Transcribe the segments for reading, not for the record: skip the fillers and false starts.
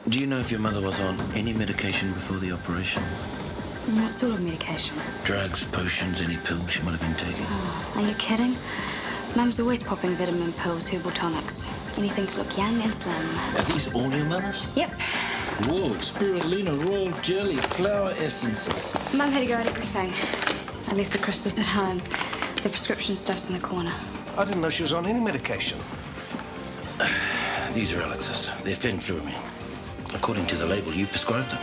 Do you know if your mother was on any medication before the operation? What sort of medication? Drugs, potions, any pills she might have been taking? Oh, are you kidding? Mum's always popping vitamin pills, herbal tonics. Anything to look young and slim. Are these all your mother's? Yep. Whoa, spirulina, royal jelly, flower essences. Mum had to go at everything. I left the crystals at home. The prescription stuff's in the corner. I didn't know she was on any medication. These are Alex's. They're fenfluramine. According to the label, you prescribed them.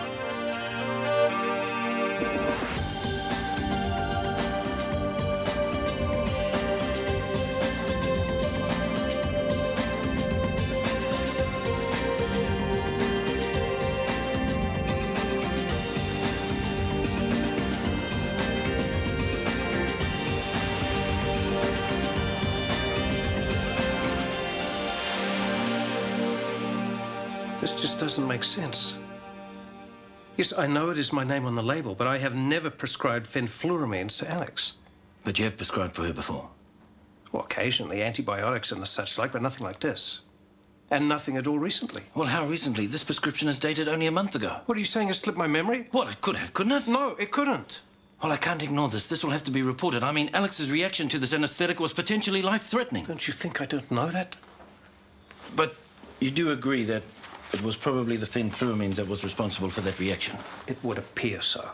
This just doesn't make sense. Yes, I know it is my name on the label, but I have never prescribed fenfluramines to Alex. But you have prescribed for her before? Well, occasionally, antibiotics and the such like, but nothing like this. And nothing at all recently. Well, how recently? This prescription is dated only a month ago. What are you saying, has slipped my memory? Well, it could have, couldn't it? No, it couldn't. Well, I can't ignore this. This will have to be reported. I mean, Alex's reaction to this anesthetic was potentially life-threatening. Don't you think I don't know that? But you do agree that it was probably the fenfluramines that was responsible for that reaction? It would appear so.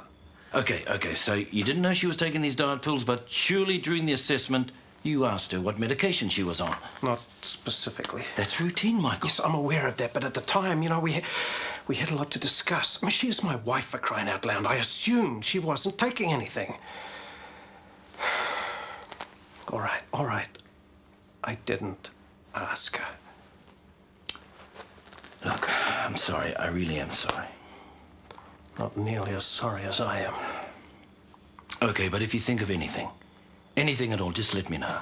Okay, so you didn't know she was taking these diet pills, but surely during the assessment, you asked her what medication she was on. Not specifically. That's routine, Michael. Yes, I'm aware of that, but at the time, you know, we had a lot to discuss. I mean, she is my wife, for crying out loud. I assumed she wasn't taking anything. All right. I didn't ask her. Look, I'm sorry. I really am sorry. Not nearly as sorry as I am. Okay, but if you think of anything at all, just let me know.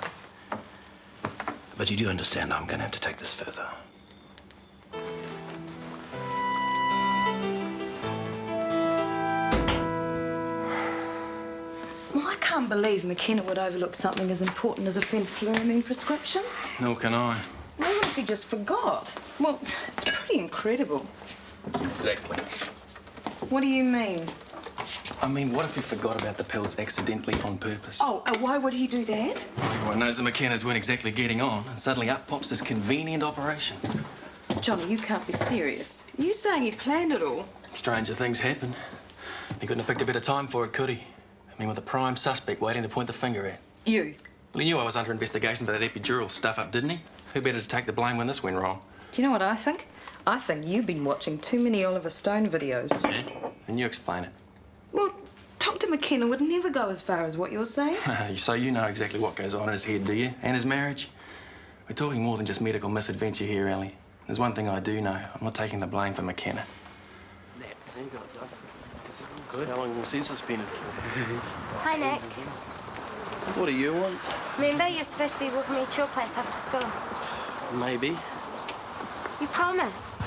But you do understand I'm going to have to take this further. Well, I can't believe McKenna would overlook something as important as a fenfluramine prescription. Nor can I. Well, what if he just forgot? Well, it's pretty incredible. Exactly. What do you mean? I mean, what if he forgot about the pills accidentally on purpose? Oh, why would he do that? Everyone knows the McKennas weren't exactly getting on, and suddenly up pops this convenient operation. Johnny, you can't be serious. Are you saying he planned it all? Stranger things happen. He couldn't have picked a better time for it, could he? I mean, with a prime suspect waiting to point the finger at. You. Well, he knew I was under investigation for that epidural stuff-up, didn't he? Who better to take the blame when this went wrong? Do you know what I think? I think you've been watching too many Oliver Stone videos. Yeah? And you explain it. Well, Dr. McKenna would never go as far as what you're saying. So you know exactly what goes on in his head, do you? And his marriage? We're talking more than just medical misadventure here, Ellie. There's one thing I do know. I'm not taking the blame for McKenna. There you go, Doug. That's good. How long was he suspended for? Hi, Nick. What do you want? Remember, you're supposed to be walking me to your place after school. Maybe. You promised.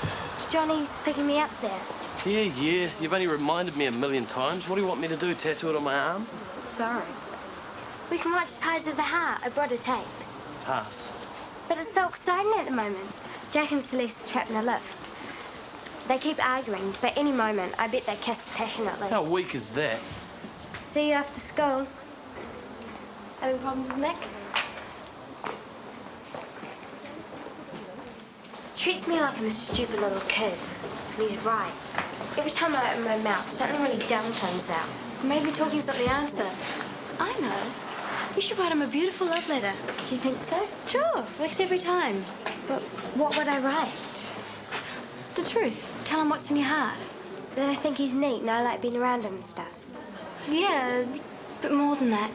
Johnny's picking me up there. Yeah. You've only reminded me a million times. What do you want me to do, tattoo it on my arm? Sorry. We can watch Ties of the Heart. I brought a tape. Pass. But it's so exciting at the moment. Jack and Celeste are trapped in a lift. They keep arguing, but any moment, I bet they kiss passionately. How weak is that? See you after school. Having problems with Nick? Treats me like I'm a stupid little kid. And he's right. Every time I open my mouth, something really dumb comes out. Maybe talking's not the answer. I know. You should write him a beautiful love letter. Do you think so? Sure, works every time. But what would I write? The truth. Tell him what's in your heart. That I think he's neat and I like being around him and stuff. Yeah, but more than that.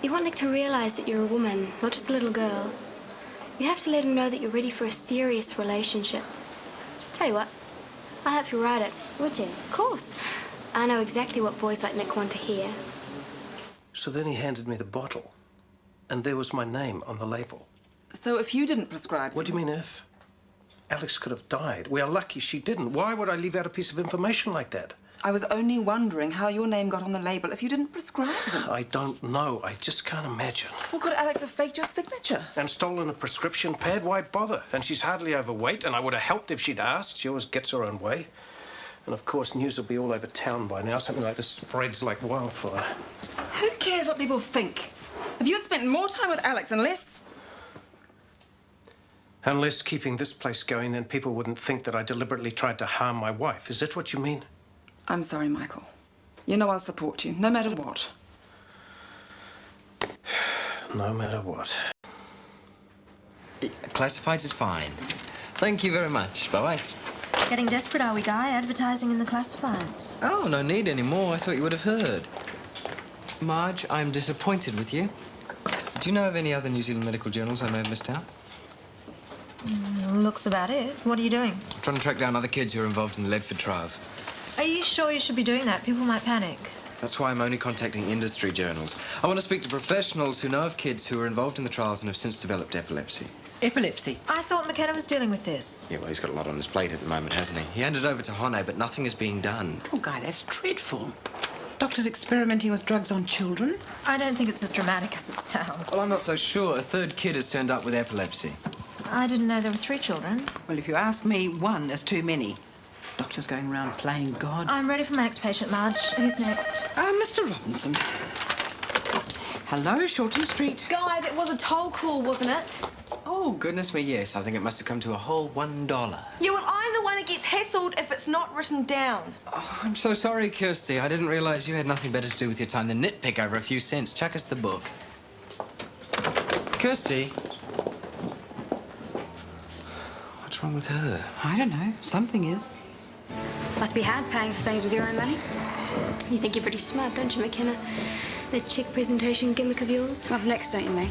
You want Nick to realise that you're a woman, not just a little girl. You have to let him know that you're ready for a serious relationship. Tell you what, I'll help you write it. Would you? Of course. I know exactly what boys like Nick want to hear. So then he handed me the bottle, and there was my name on the label. So if you didn't prescribe... What do you mean if? Alex could have died. We are lucky she didn't. Why would I leave out a piece of information like that? I was only wondering how your name got on the label if you didn't prescribe them. I don't know. I just can't imagine. Well, could Alex have faked your signature? And stolen a prescription pad? Why bother? And she's hardly overweight, and I would have helped if she'd asked. She always gets her own way. And of course, news will be all over town by now. Something like this spreads like wildfire. Who cares what people think? If you had spent more time with Alex and less... Unless keeping this place going, then people wouldn't think that I deliberately tried to harm my wife. Is that what you mean? I'm sorry, Michael. You know I'll support you, no matter what. No matter what. Classifieds is fine. Thank you very much. Bye-bye. Getting desperate, are we, Guy? Advertising in the classifieds. Oh, no need anymore. I thought you would have heard. Marge, I'm disappointed with you. Do you know of any other New Zealand medical journals I may have missed out? Looks about it. What are you doing? I'm trying to track down other kids who are involved in the Ledford trials. Are you sure you should be doing that? People might panic. That's why I'm only contacting industry journals. I want to speak to professionals who know of kids who were involved in the trials and have since developed epilepsy. Epilepsy? I thought McKenna was dealing with this. Yeah, well, he's got a lot on his plate at the moment, hasn't he? He handed over to Hone, but nothing is being done. Oh, Guy, that's dreadful. Doctors experimenting with drugs on children? I don't think it's as dramatic as it sounds. Well, I'm not so sure. A third kid has turned up with epilepsy. I didn't know there were 3 children. Well, if you ask me, 1 is too many. Doctors going around playing God. I'm ready for my next patient, Marge. Who's next? Mr. Robinson. Hello, Shortland Street. Guy, that was a toll call, wasn't it? Oh, goodness me, yes. I think it must have come to a whole $1. Yeah, well, I'm the one who gets hassled if it's not written down. Oh, I'm so sorry, Kirsty. I didn't realise you had nothing better to do with your time than nitpick over a few cents. Chuck us the book. Kirsty? What's wrong with her? I don't know. Something is. Must be hard paying for things with your own money. You think you're pretty smart, don't you, McKenna? That check presentation gimmick of yours? Well, next, don't you, me?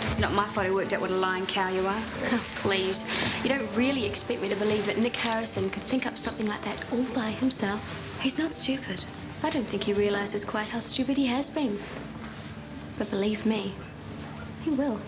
It's not my fault I worked out what a lying cow you are. Oh, please. You don't really expect me to believe that Nick Harrison could think up something like that all by himself? He's not stupid. I don't think he realises quite how stupid he has been. But believe me, he will.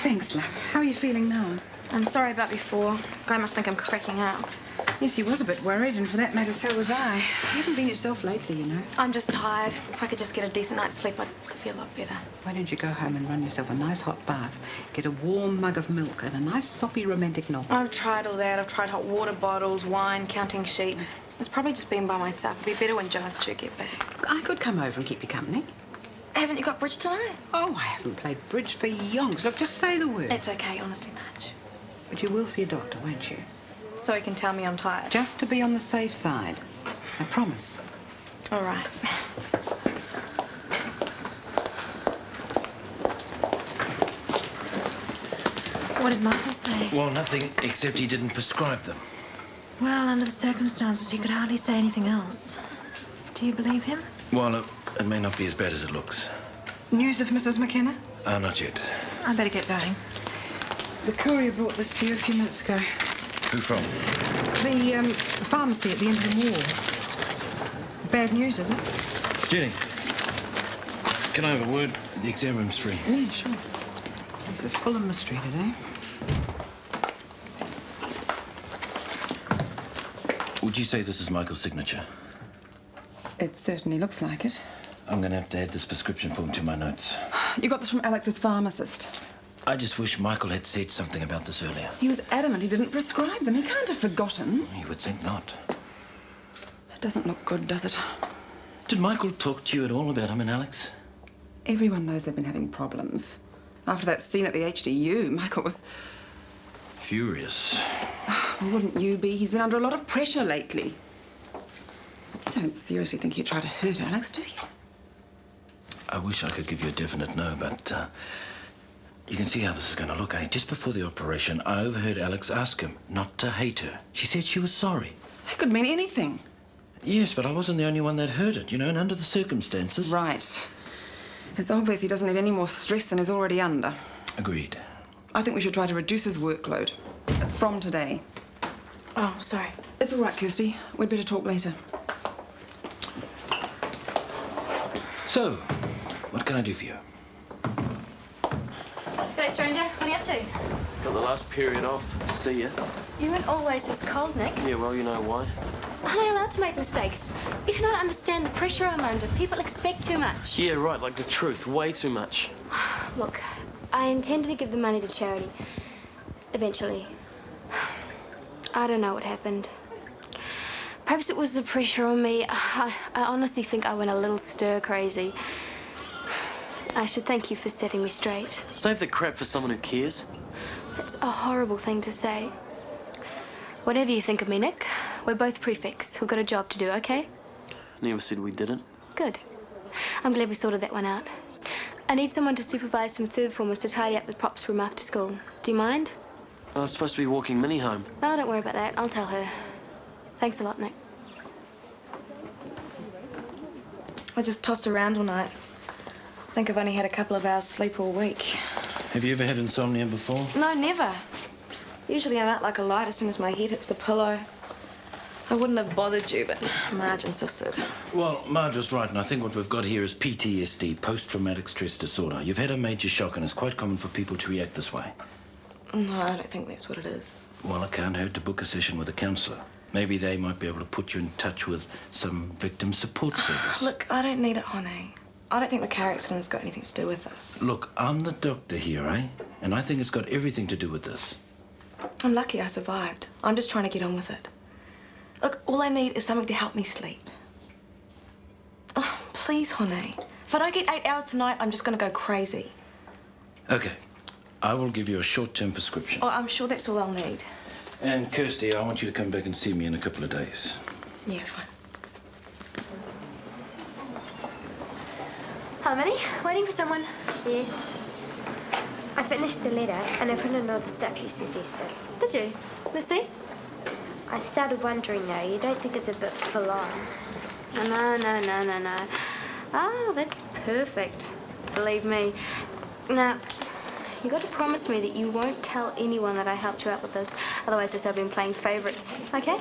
Thanks, love. How are you feeling now? I'm sorry about before. Guy must think I'm cracking out. Yes, he was a bit worried, and for that matter, so was I. You haven't been yourself lately, you know. I'm just tired. If I could just get a decent night's sleep, I'd feel a lot better. Why don't you go home and run yourself a nice hot bath, get a warm mug of milk and a nice soppy romantic novel? I've tried all that. I've tried hot water bottles, wine, counting sheep. It's probably just been by myself. It'd be better when John's two get back. I could come over and keep you company. Haven't you got bridge tonight? Oh, I haven't played bridge for yonks. Look, just say the word. It's okay, honestly, Marge. But you will see a doctor, won't you? So he can tell me I'm tired. Just to be on the safe side. I promise. All right. What did Michael say? Well, nothing except he didn't prescribe them. Well, under the circumstances, he could hardly say anything else. Do you believe him? Well, it may not be as bad as it looks. News of Mrs. McKenna? Not yet. I better get going. The courier brought this to you a few minutes ago. Who from? The pharmacy at the end of the wall. Bad news, isn't it? Jenny, can I have a word? The exam room's free. Yeah, sure. This is full of mystery today. Would you say this is Michael's signature? It certainly looks like it. I'm going to have to add this prescription form to my notes. You got this from Alex's pharmacist. I just wish Michael had said something about this earlier. He was adamant he didn't prescribe them. He can't have forgotten. You would think not. It doesn't look good, does it? Did Michael talk to you at all about him and Alex? Everyone knows they've been having problems. After that scene at the HDU, Michael was... Furious. Wouldn't you be? He's been under a lot of pressure lately. You don't seriously think he'd try to hurt Alex, do you? I wish I could give you a definite no, but you can see how this is going to look, eh? Just before the operation, I overheard Alex ask him not to hate her. She said she was sorry. That could mean anything. Yes, but I wasn't the only one that heard it, you know, and under the circumstances. Right. It's obvious he doesn't need any more stress than he's already under. Agreed. I think we should try to reduce his workload. From today. Oh, sorry. It's all right, Kirsty. We'd better talk later. So, what can I do for you? G'day, stranger. What are you up to? Got the last period off. See ya. You weren't always this cold, Nick. Yeah, well, you know why. Aren't I allowed to make mistakes? You cannot understand the pressure I'm under. People expect too much. Yeah, right, like the truth. Way too much. Look, I intended to give the money to charity. Eventually. I don't know what happened. Perhaps it was the pressure on me. I honestly think I went a little stir-crazy. I should thank you for setting me straight. Save the crap for someone who cares. That's a horrible thing to say. Whatever you think of me, Nick, we're both prefects. We've got a job to do, okay? Never said we didn't. Good. I'm glad we sorted that one out. I need someone to supervise some third formers to tidy up the props room after school. Do you mind? I was supposed to be walking Minnie home. Oh, don't worry about that. I'll tell her. Thanks a lot, Nick. I just tossed around all night. I think I've only had a couple of hours sleep all week. Have you ever had insomnia before? No, never. Usually I'm out like a light as soon as my head hits the pillow. I wouldn't have bothered you, but Marge insisted. Well, Marge was right, and I think what we've got here is PTSD, post-traumatic stress disorder. You've had a major shock, and it's quite common for people to react this way. No, I don't think that's what it is. Well, it can't hurt to book a session with a counsellor. Maybe they might be able to put you in touch with some victim support service. Look, I don't need it, honey. I don't think the car accident's got anything to do with this. Look, I'm the doctor here, eh? And I think it's got everything to do with this. I'm lucky I survived. I'm just trying to get on with it. Look, all I need is something to help me sleep. Oh, please, honey. If I don't get 8 hours tonight, I'm just going to go crazy. Okay. I will give you a short-term prescription. Oh, I'm sure that's all I'll need. And Kirsty, I want you to come back and see me in a couple of days. Yeah, fine. Harmony, waiting for someone? Yes. I finished the letter and I printed all the stuff you suggested. Did you? Let's see. I started wondering though, you don't think it's a bit full on? No. Oh, that's perfect. Believe me. Now, you got to promise me that you won't tell anyone that I helped you out with this. Otherwise, I've been playing favourites. Okay?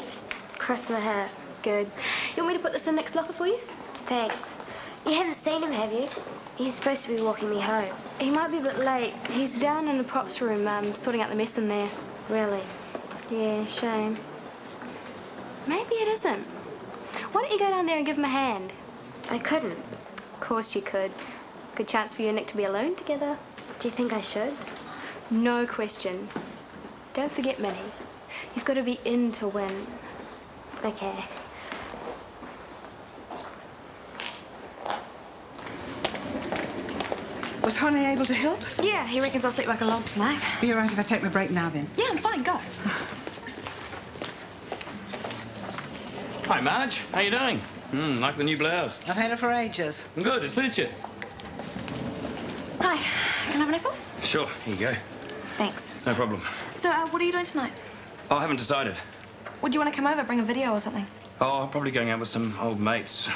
Cross my heart. Good. You want me to put this in Nick's locker for you? Thanks. You haven't seen him, have you? He's supposed to be walking me home. He might be a bit late. He's down in the props room, sorting out the mess in there. Really? Yeah, shame. Maybe it isn't. Why don't you go down there and give him a hand? I couldn't. Of course you could. Good chance for you and Nick to be alone together. Do you think I should? No question. Don't forget, Minnie. You've got to be in to win. Okay. Was Hone able to help? Yeah, he reckons I'll sleep like a log tonight. Be all right if I take my break now, then? Yeah, I'm fine. Go. Hi, Marge. How you doing? Like the new blouse. I've had it for ages. Good, it suits you. Hi. Can I have an apple? Sure, here you go. Thanks. No problem. So, what are you doing tonight? Oh, I haven't decided. Would you want to come over, bring a video or something? Oh, I'm probably going out with some old mates,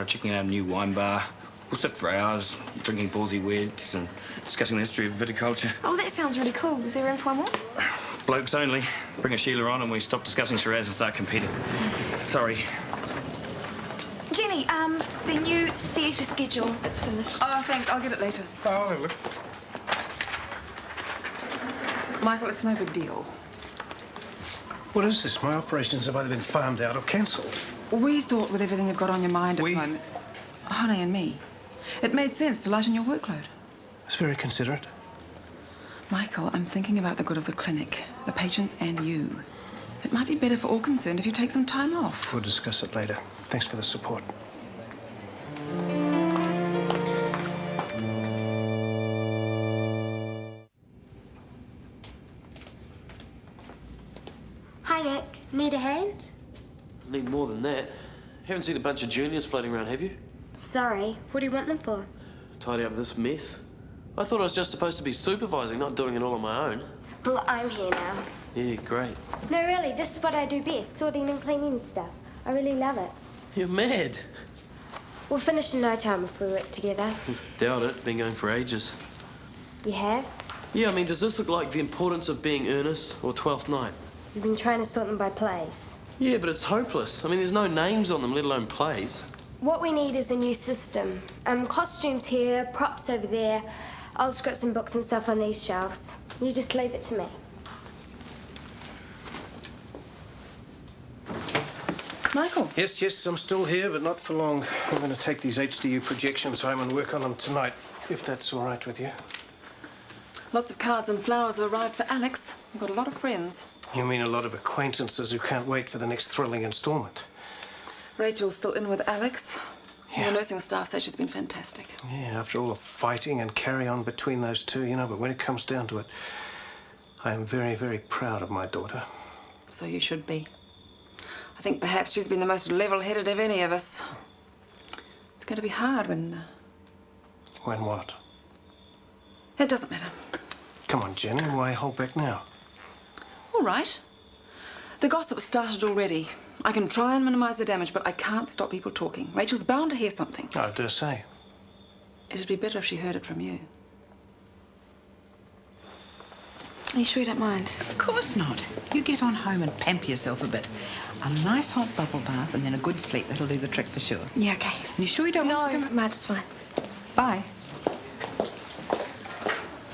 checking out a new wine bar. We'll sit for hours, drinking ballsy weirds and discussing the history of viticulture. Oh, that sounds really cool. Is there room for one more? Blokes only. Bring a Sheila on and we stop discussing Shiraz and start competing. Sorry. Jenny, the new theatre schedule. It's finished. Oh, thanks. I'll get it later. Oh, I'll have a look. Michael, it's no big deal. What is this? My operations have either been farmed out or cancelled. We thought with everything you've got on your mind at the moment, Hone and me, it made sense to lighten your workload. That's very considerate. Michael, I'm thinking about the good of the clinic, the patients and you. It might be better for all concerned if you take some time off. We'll discuss it later. Thanks for the support. Hi, Nick. Need a hand? Need more than that. Haven't seen a bunch of juniors floating around, have you? Sorry. What do you want them for? Tidy up this mess. I thought I was just supposed to be supervising, not doing it all on my own. Well, I'm here now. Yeah, great. No, really, this is what I do best, sorting and cleaning stuff. I really love it. You're mad. We'll finish in no time if we work together. Doubt it. Been going for ages. You have? Yeah, I mean, does this look like the importance of being earnest or 12th night? You've been trying to sort them by place. Yeah, but it's hopeless. I mean, there's no names on them, let alone plays. What we need is a new system. Costumes here, props over there. Old scripts and books and stuff on these shelves. You just leave it to me. Michael? Yes, I'm still here, but not for long. I'm going to take these HDU projections home and work on them tonight, if that's all right with you. Lots of cards and flowers have arrived for Alex. We've got a lot of friends. You mean a lot of acquaintances who can't wait for the next thrilling instalment? Rachel's still in with Alex. Yeah. The nursing staff say she's been fantastic. Yeah, after all the fighting and carry-on between those two, you know, but when it comes down to it, I am very, very proud of my daughter. So you should be. I think perhaps she's been the most level-headed of any of us. It's going to be hard when... When what? It doesn't matter. Come on, Jenny, why hold back now? All right. The gossip started already. I can try and minimise the damage, but I can't stop people talking. Rachel's bound to hear something. I dare say. It'd be better if she heard it from you. Are you sure you don't mind? Of course not. You get on home and pamper yourself a bit. A nice hot bubble bath and then a good sleep. That'll do the trick for sure. Yeah, okay. You sure you don't want to come? No, Madge, it's fine. Bye.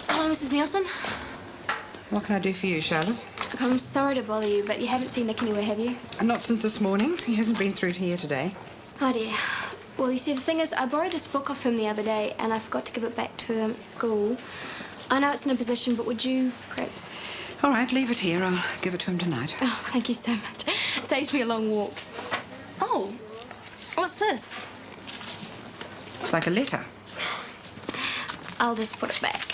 Hello, Mrs. Nielsen. What can I do for you, Charlotte? Look, I'm sorry to bother you, but you haven't seen Nick anywhere, have you? Not since this morning. He hasn't been through to here today. Oh, dear. Well, you see, the thing is, I borrowed this book off him the other day, and I forgot to give it back to him at school. I know it's in a position, but would you perhaps... All right, leave it here. I'll give it to him tonight. Oh, thank you so much. It saves me a long walk. Oh, what's this? It's like a letter. I'll just put it back.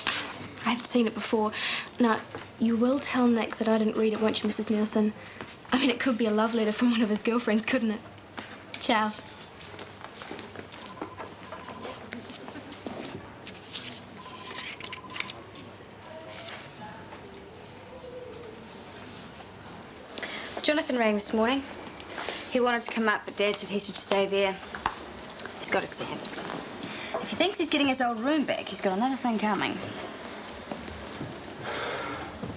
I haven't seen it before. Now, you will tell Nick that I didn't read it, won't you, Mrs. Nielsen? I mean, it could be a love letter from one of his girlfriends, couldn't it? Ciao. Jonathan rang this morning. He wanted to come up, but Dad said he should stay there. He's got exams. If he thinks he's getting his old room back, he's got another thing coming.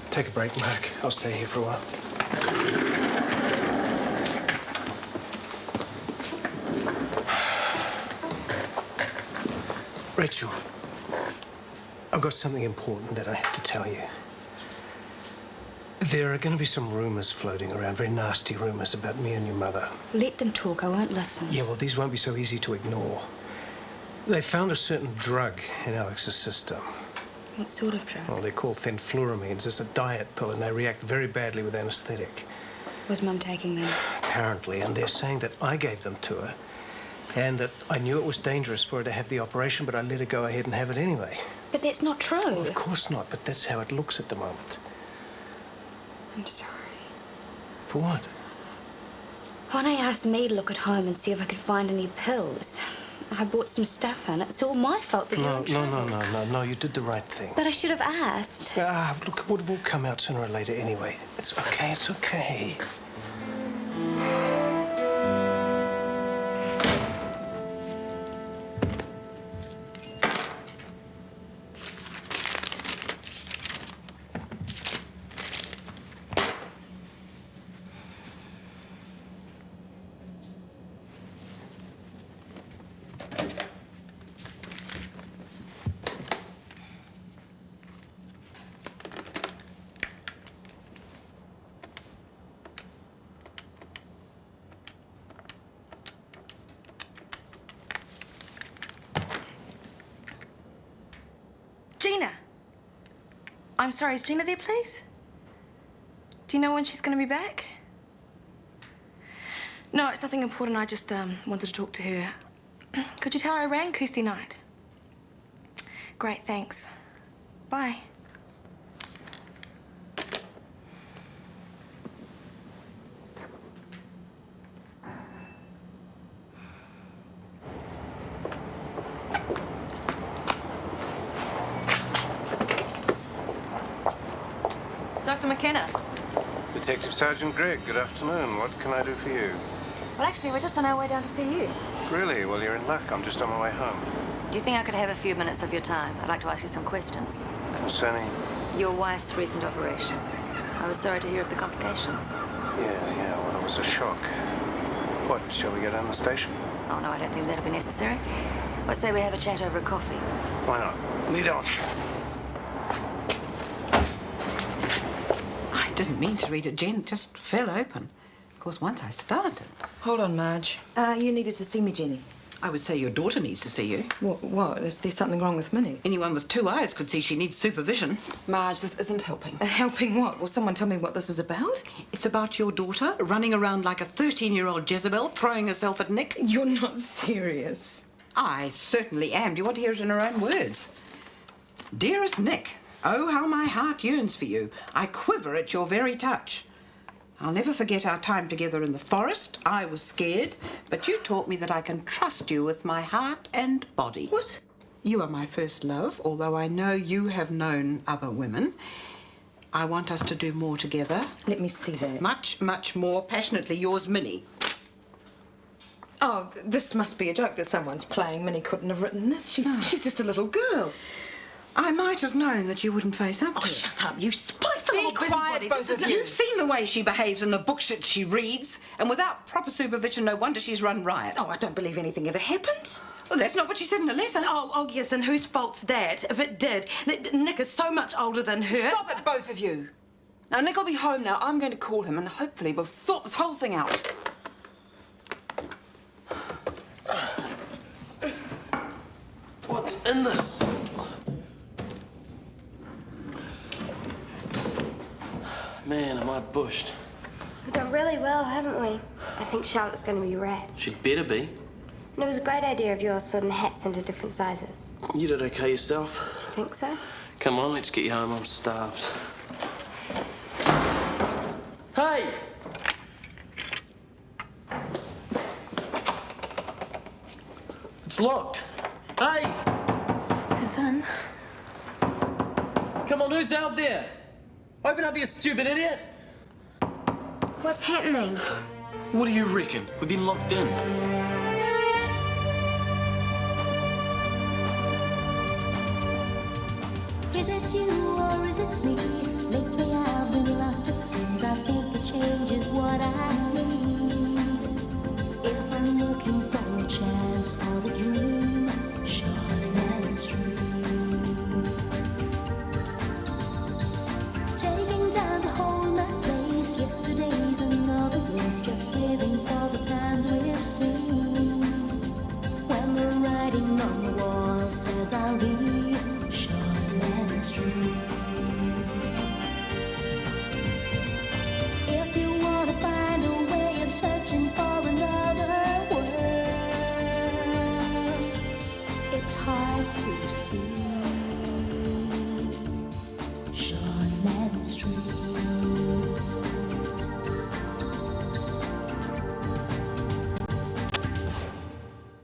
Take a break, Mark. I'll stay here for a while. Rachel, I've got something important that I have to tell you. There are going to be some rumours floating around, very nasty rumours about me and your mother. Let them talk, I won't listen. Yeah, well, these won't be so easy to ignore. They found a certain drug in Alex's system. What sort of drug? Well, they're called fenfluramines. It's a diet pill, and they react very badly with anaesthetic. Was Mum taking them? Apparently, and they're saying that I gave them to her, and that I knew it was dangerous for her to have the operation, but I let her go ahead and have it anyway. But that's not true. Well, of course not, but that's how it looks at the moment. I'm sorry. For what? Honey asked me to look at home and see if I could find any pills. I bought some stuff in. It's all my fault that you're in trouble. No, you did the right thing. But I should have asked. Look, it would have all come out sooner or later anyway. It's okay. Gina! I'm sorry, is Gina there, please? Do you know when she's going to be back? No, it's nothing important. I just wanted to talk to her. Could you tell her I rang Kirsty night? Great, thanks. Bye. Dr. McKenna. Detective Sergeant Gregg, good afternoon. What can I do for you? Well, actually, we're just on our way down to see you. Really? Well, you're in luck. I'm just on my way home. Do you think I could have a few minutes of your time? I'd like to ask you some questions. Concerning? Your wife's recent operation. I was sorry to hear of the complications. Yeah, well, it was a shock. What, shall we go down the station? Oh, no, I don't think that'll be necessary. Let's say we have a chat over a coffee. Why not? Lead on. didn't mean to read it, Jen. It just fell open. Of course, once I started... Hold on, Marge. You needed to see me, Jenny. I would say your daughter needs to see you. What? Is there something wrong with Minnie? Anyone with 2 eyes could see she needs supervision. Marge, this isn't helping. Helping what? Will someone tell me what this is about? It's about your daughter running around like a 13-year-old Jezebel, throwing herself at Nick. You're not serious. I certainly am. Do you want to hear it in her own words? Dearest Nick, oh, how my heart yearns for you. I quiver at your very touch. I'll never forget our time together in the forest. I was scared, but you taught me that I can trust you with my heart and body. What? You are my first love, although I know you have known other women. I want us to do more together. Let me see that. Much, much more. Passionately yours, Minnie. Oh, this must be a joke that someone's playing. Minnie couldn't have written this. She's just a little girl. I might have known that you wouldn't face up to it. Shut up, you spiteful little busybody. both of you. You've seen the way she behaves in the books that she reads, and without proper supervision, no wonder she's run riot. Oh, I don't believe anything ever happened. Well, that's not what she said in the letter. Oh, yes, and whose fault's that? If it did, Nick is so much older than her. Stop it, both of you. Now, Nick will be home now. I'm going to call him, and hopefully we'll sort this whole thing out. What's in this? Man, am I bushed. We've done really well, haven't we? I think Charlotte's going to be rad. She'd better be. And it was a great idea of yours sorting hats into different sizes. You did okay yourself. Do you think so? Come on, let's get you home. I'm starved. Hey! It's locked. Hey! Have fun. Come on, who's out there? Open up, you stupid idiot! What's happening? What do you reckon? We've been locked in. Is it you or is it me? Lately I've been lost, it seems. I think a change is what I need. If I'm looking for a chance or a dream, Shortland Street. Taking time to hold my place. Yesterday's another race, just living for the times we've seen. When the writing on the wall says I'll be Shortland Street. If you want to find a way of searching for another world, it's hard to see.